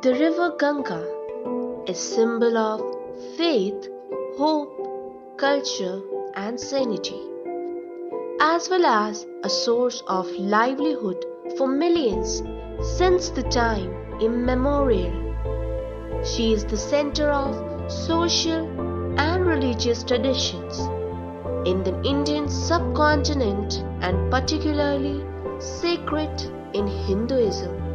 The river Ganga is symbol of faith, hope, culture and sanity, as well as a source of livelihood for millions since the time immemorial. She is the center of social and religious traditions in the Indian subcontinent and particularly sacred in Hinduism.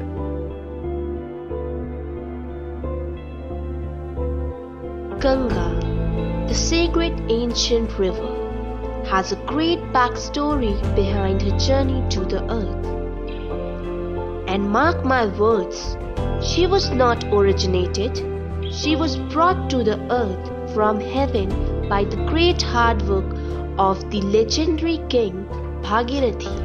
Ganga, the sacred ancient river, has a great backstory behind her journey to the earth. And mark my words, she was not originated, she was brought to the earth from heaven by the great hard work of the legendary king Bhagirathi.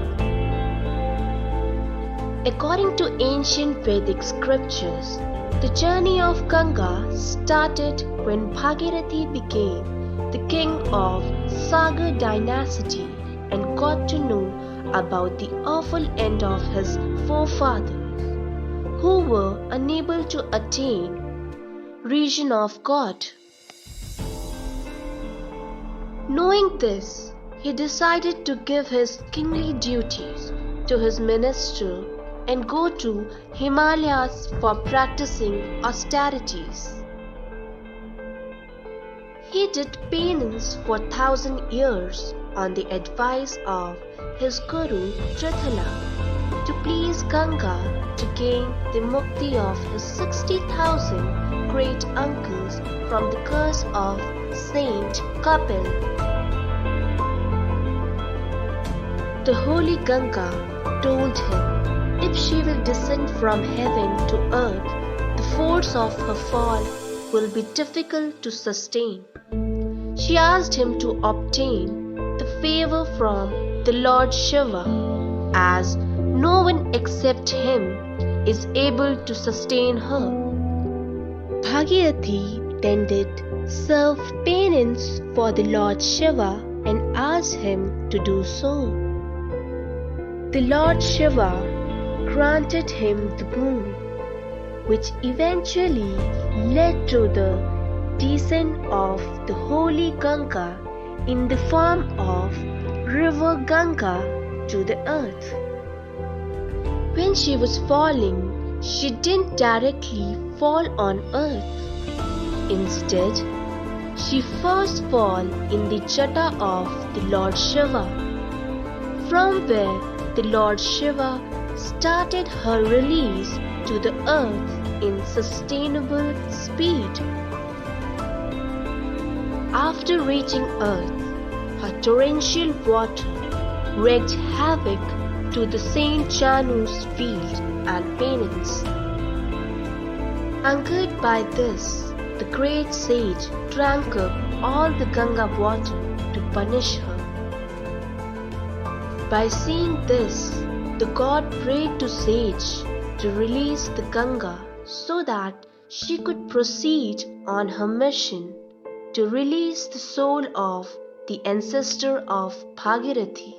According to ancient Vedic scriptures, the journey of Ganga started when Bhagirathi became the king of Sagar dynasty and got to know about the awful end of his forefathers, who were unable to attain region of God. Knowing this, he decided to give his kingly duties to his minister and go to Himalayas for practicing austerities. He did penance for 1,000 years on the advice of his guru Trithala to please Ganga to gain the mukti of his 60,000 great uncles from the curse of Saint Kapil. The holy Ganga told him if she will descend from heaven to earth, the force of her fall will be difficult to sustain. She asked him to obtain the favor from the Lord Shiva, as no one except him is able to sustain her. Bhagirathi then did serve penance for the Lord Shiva and asked him to do so. The Lord Shiva granted him the boon, which eventually led to the descent of the holy Ganga in the form of river Ganga to the earth. When she was falling, she didn't directly fall on earth. Instead, she first fell in the jata of the Lord Shiva, from where the Lord Shiva started her release to the earth in sustainable speed. After reaching earth, her torrential water wreaked havoc to the Saint Janu's field and penance. Angered by this, the great sage drank up all the Ganga water to punish her. By seeing this, the god prayed to sage to release the Ganga so that she could proceed on her mission to release the soul of the ancestor of Bhagirathi.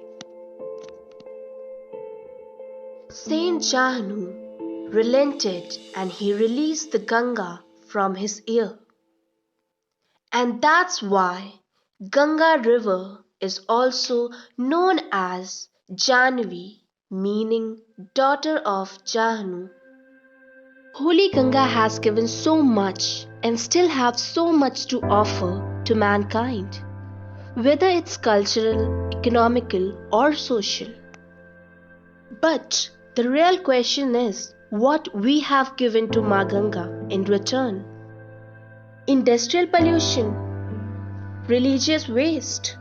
Saint Jahnu relented and he released the Ganga from his ear. And that's why Ganga river is also known as Janvi, meaning daughter of Jahnu. Holy Ganga has given so much and still have so much to offer to mankind, whether it's cultural, economical or social. But the real question is what we have given to Ma Ganga in return. Industrial pollution, religious waste.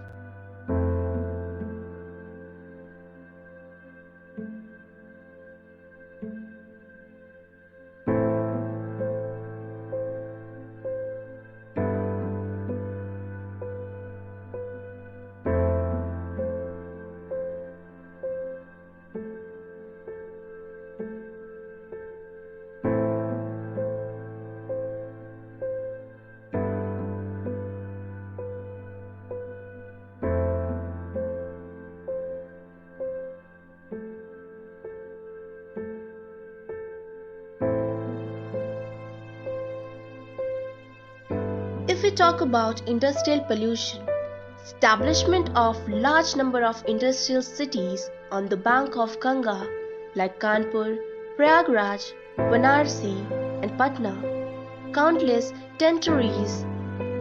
If we talk about industrial pollution, establishment of large number of industrial cities on the bank of Ganga like Kanpur, Prayagraj, Varanasi and Patna, countless tanneries,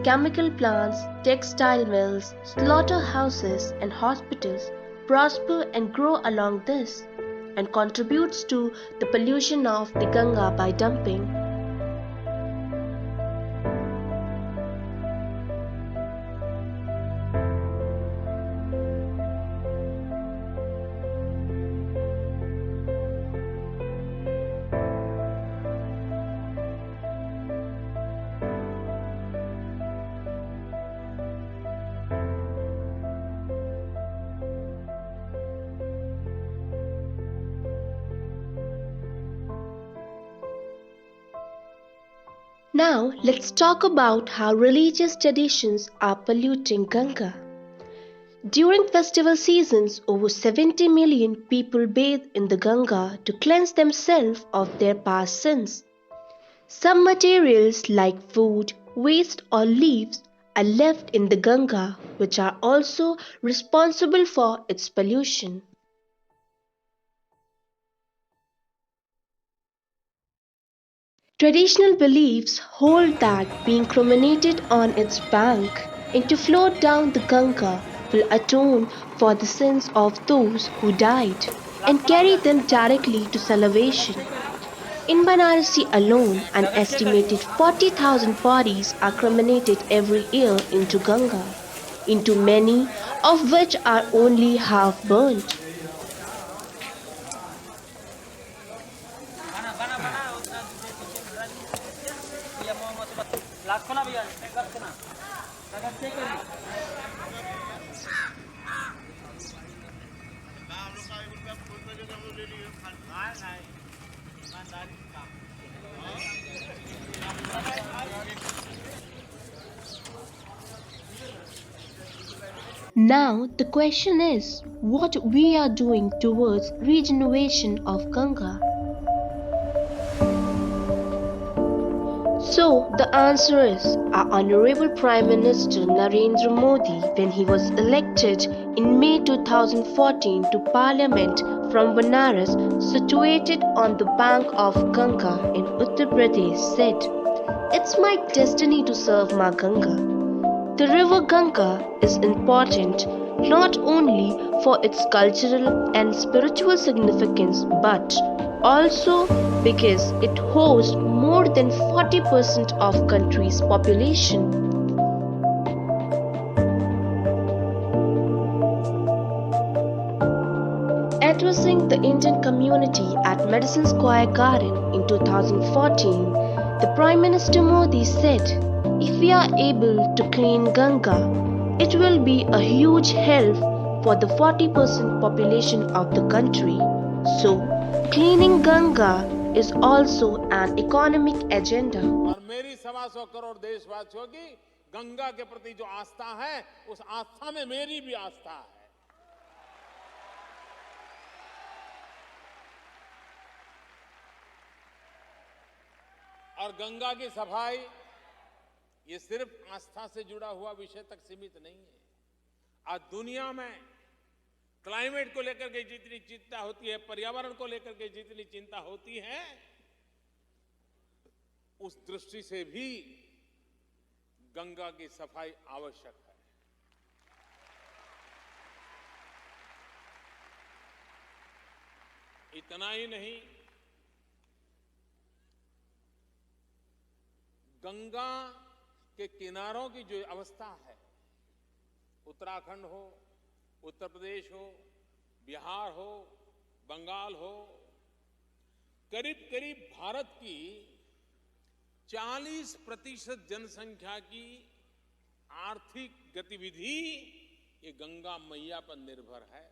chemical plants, textile mills, slaughterhouses and hospitals prosper and grow along this and contributes to the pollution of the Ganga by dumping. Now let's talk about how religious traditions are polluting Ganga. During festival seasons, over 70 million people bathe in the Ganga to cleanse themselves of their past sins. Some materials like food, waste or leaves are left in the Ganga, which are also responsible for its pollution. Traditional beliefs hold that being cremated on its bank and to float down the Ganga will atone for the sins of those who died and carry them directly to salvation. In Banarasi alone, an estimated 40,000 bodies are cremated every year into Ganga, into many of which are only half burnt. Now the question is what we are doing towards regeneration of Ganga. So the answer is our Honorable Prime Minister Narendra Modi, when he was elected in May 2014 to Parliament from Banaras, situated on the bank of Ganga in Uttar Pradesh, said, "It's my destiny to serve Ma Ganga." The river Ganga is important not only for its cultural and spiritual significance but also because it hosts more than 40% of country's population. Addressing the Indian community at Madison Square Garden in 2014, the Prime Minister Modi said, "If we are able to clean Ganga, it will be a huge help for the 40% population of the country." So, cleaning Ganga is also an economic agenda. और मेरी 125 करोड़ देशवासियों की गंगा के प्रति जो आस्था है, उस आस्था में मेरी भी आस्था है। और गंगा की सफाई ये सिर्फ आस्था से जुड़ा हुआ विषय तक सीमित नहीं है। आज दुनिया में क्लाइमेट को लेकर के जितनी चिंता होती है, पर्यावरण को लेकर के जितनी चिंता होती है, उस दृष्टि से भी गंगा की सफाई आवश्यक है। इतना ही नहीं, गंगा के किनारों की जो अवस्था है, उत्तराखंड हो, उत्तर प्रदेश हो, बिहार हो, बंगाल हो, करीब करीब भारत की 40% जनसंख्या की आर्थिक गतिविधि ये गंगा मैया पर निर्भर है।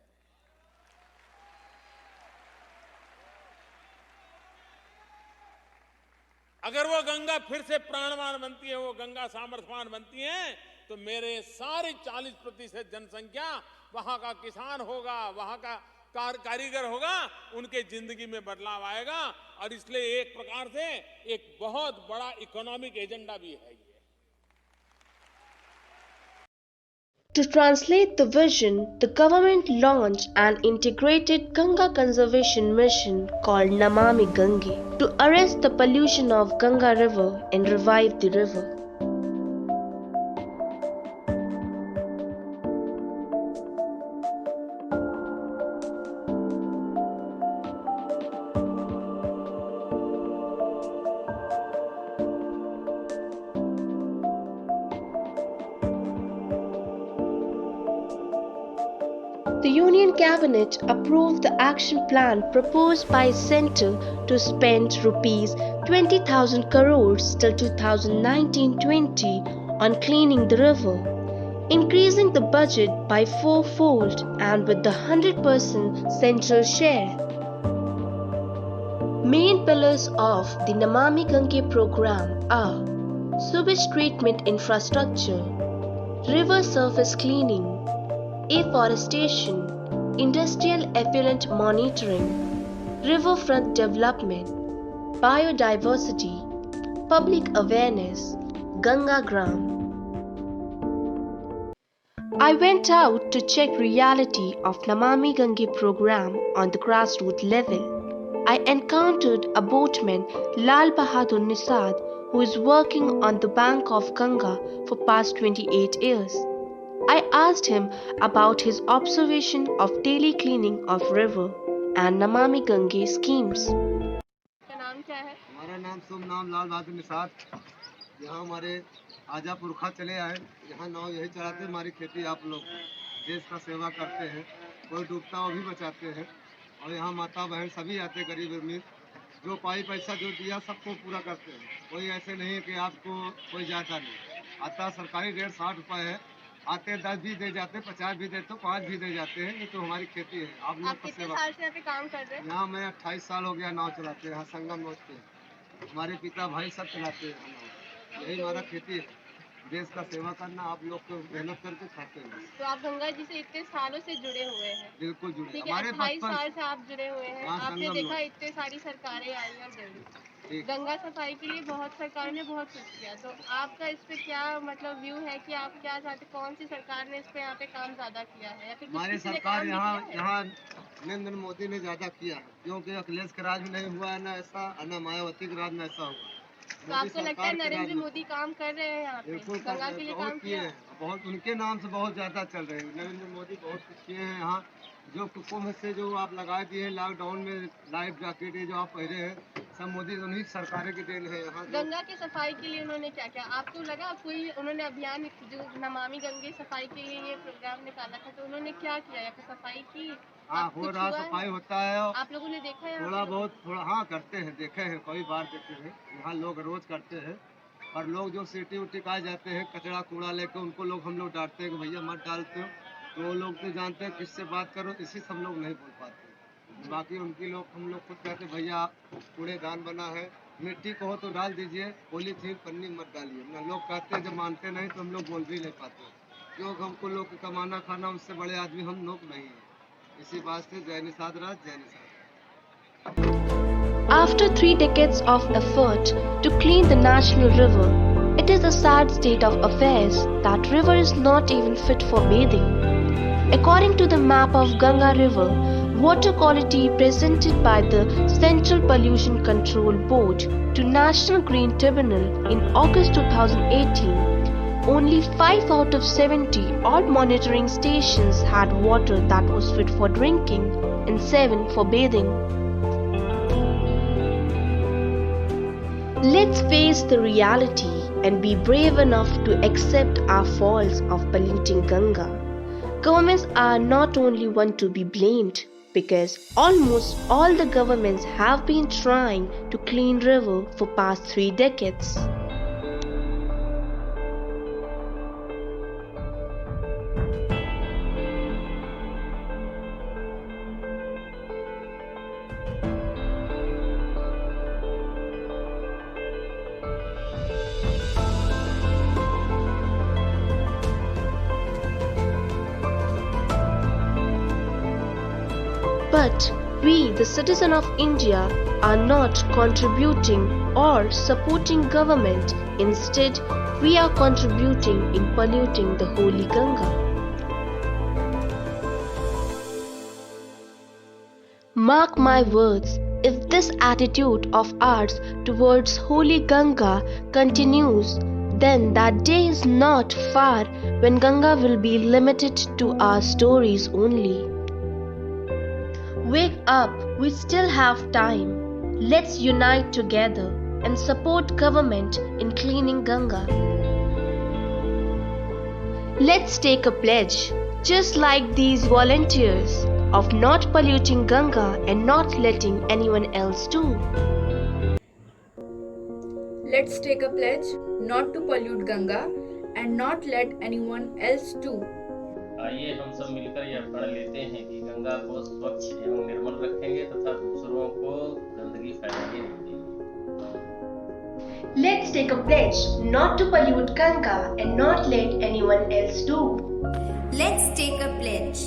अगर वो गंगा फिर से प्राणवान बनती है, वो गंगा सामर्थ्यवान बनती है, तो मेरे सारे 40% जनसंख्या वहां का किसान होगा, वहां का कारीगर होगा, उनके जिंदगी में बदलाव आएगा। और इसलिए एक प्रकार से एक बहुत बड़ा इकोनॉमिक एजेंडा भी है ये। To translate the vision, the government launched an integrated Ganga conservation mission called Namami Gange to arrest the pollution of Ganga river and revive the river. The Union Cabinet approved the action plan proposed by Centre to spend Rs 20,000 crores till 2019-20 on cleaning the river, increasing the budget by fourfold and with the 100% central share. Main pillars of the Namami Gange program are sewage treatment infrastructure, river surface cleaning, afforestation, industrial effluent monitoring, riverfront development, biodiversity, public awareness, Ganga Gram. I went out to check reality of Namami Gange program on the grassroots level. I encountered a boatman, Lal Bahadur Nisad, who is working on the bank of Ganga for past 28 years. I asked him about his observation of daily cleaning of river and Namami Gange schemes. आपका नाम क्या है? हमारा नाम शुभ नाम लाल बहादुर निषाद। यहाँ हमारे आजा पुरखा चले आए, यहाँ नाव यही चलाते हमारी खेती आप लोग देश का सेवा करते हैं, कोई डूबता वो भी बचाते हैं और यहाँ माता बहन सभी आते गरीब अमीर जो पाई पैसा जो दिया सबको पूरा करते हैं। कोई ऐसे नहीं है कि आपको कोई जाता नहीं आता। सरकारी रेट 60 रुपये है, आते 10 भी दे जाते, 50 भी देते, 5 भी दे जाते हैं। ये तो हमारी खेती है। आप लोग कितने साल से यहाँ पे काम कर रहे हैं? यहाँ मैं 28 साल हो गया नाव चलाते हैं, यहाँ संगम नोचते हैं। हमारे पिता भाई सब चलाते हैं नाव, यही हमारा खेती है। देश का सेवा करना, आप लोग को मेहनत करके खाते हैं। तो आप गंगा जी से इतने सालों से जुड़े हुए हैं? बिल्कुल जुड़े। ठीक है, हमारे 28 साल से आप जुड़े हुए हैं। हाँ, आपने संगम देखा में। इतने सारी सरकारें आई और गई। ठीक। गंगा सफाई के लिए बहुत सरकार ने बहुत कुछ किया, तो आपका इस पे क्या मतलब व्यू है कि आप क्या चाहते, कौन सी सरकार ने इस पे यहाँ पे काम ज्यादा किया है या फिर हमारी किसी ने सरकार काम नहीं यहाँ किया है? यहाँ नरेंद्र मोदी ने ज्यादा किया है, क्योंकि अखिलेश के राज में नहीं हुआ है ना ऐसा, और ना मायावती के राज में ऐसा हुआ। तो आपको लगता है नरेंद्र मोदी काम कर रहे हैं यहाँ पे बिल्कुल गंगा के लिए काम बहुत किए किया? हैं, बहुत उनके नाम से बहुत ज्यादा चल रहे हैं। नरेंद्र मोदी बहुत कुछ किए हैं यहाँ। जो कुंभ से जो आप लगा दिए हैं लॉकडाउन में, लाइफ जैकेट ये जो आप पहने हैं, सब मोदी उन्हीं सरकारें की देन है। यहाँ गंगा की सफाई के लिए उन्होंने क्या क्या, आपको लगा कोई उन्होंने अभियान जो नमामि गंगे सफाई के लिए ये प्रोग्राम निकाला था, तो उन्होंने क्या किया या फिर सफाई की? हाँ आप हो कुछ रहा, हुआ है? सफाई होता है। आप लोगों ने देखा है? थोड़ा बहुत थोड़ा हाँ करते हैं, देखे हैं, कई बार देखे हैं। यहाँ लोग रोज करते हैं, और लोग जो सिटी उटी का जाते हैं कचरा कूड़ा लेकर, उनको लोग हम लोग डांटते हैं कि भैया मत डालते हो, तो वो लोग तो जानते हैं किससे बात करो, इसी से हम लोग नहीं बोल पाते। बाकी उनकी लोग हम लोग खुद कहते हैं भैया कूड़ेदान बना है, मिट्टी को हो तो डाल दीजिए, पॉलीथीन पन्नी मत डालिए ना। लोग कहते हैं जब मानते नहीं तो हम लोग बोल भी नहीं पाते, क्योंकि हमको लोग कमाना खाना, उससे बड़े आदमी हम लोग नहीं हैं। इसी बात से जय निषाद राज, जय Nishad. After 3 decades of effort to clean the national river, it is a sad state of affairs that river is not even fit for bathing. According to the map of Ganga River, water quality presented by the Central Pollution Control Board to National Green Tribunal in August 2018, only 5 out of 70 odd monitoring stations had water that was fit for drinking and 7 for bathing. Let's face the reality and be brave enough to accept our faults of polluting Ganga. Governments are not only one to be blamed, because almost all the governments have been trying to clean river for past 3 decades. But we, the citizen of India, are not contributing or supporting government. Instead, we are contributing in polluting the holy Ganga. Mark my words, if this attitude of ours towards holy Ganga continues, then that day is not far when Ganga will be limited to our stories only. Wake up, we still have time. Let's unite together and support government in cleaning Ganga. Let's take a pledge, just like these volunteers, of not polluting Ganga and not letting anyone else do. Let's take a pledge not to pollute Ganga and not let anyone else do. आइए हम सब मिलकर यह प्रण लेते हैं कि गंगा को स्वच्छ एवं निर्मल रखेंगे तथा दूसरों को गंदगी फैलाने नहीं देंगे। Let's take a pledge not to pollute Ganga and not let anyone else do. Let's take a pledge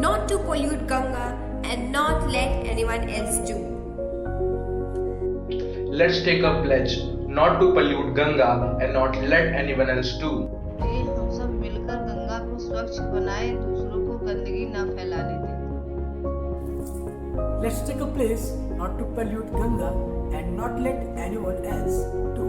not to pollute Ganga and not let anyone else do. Let's take a pledge not to pollute Ganga and not let anyone else do. आइए हम सब मिलकर गंगा को स्वच्छ बनाएं, दूसरों को गंदगी न फैलाने दें। Let's take a pledge not to pollute Ganga and not let anyone else do.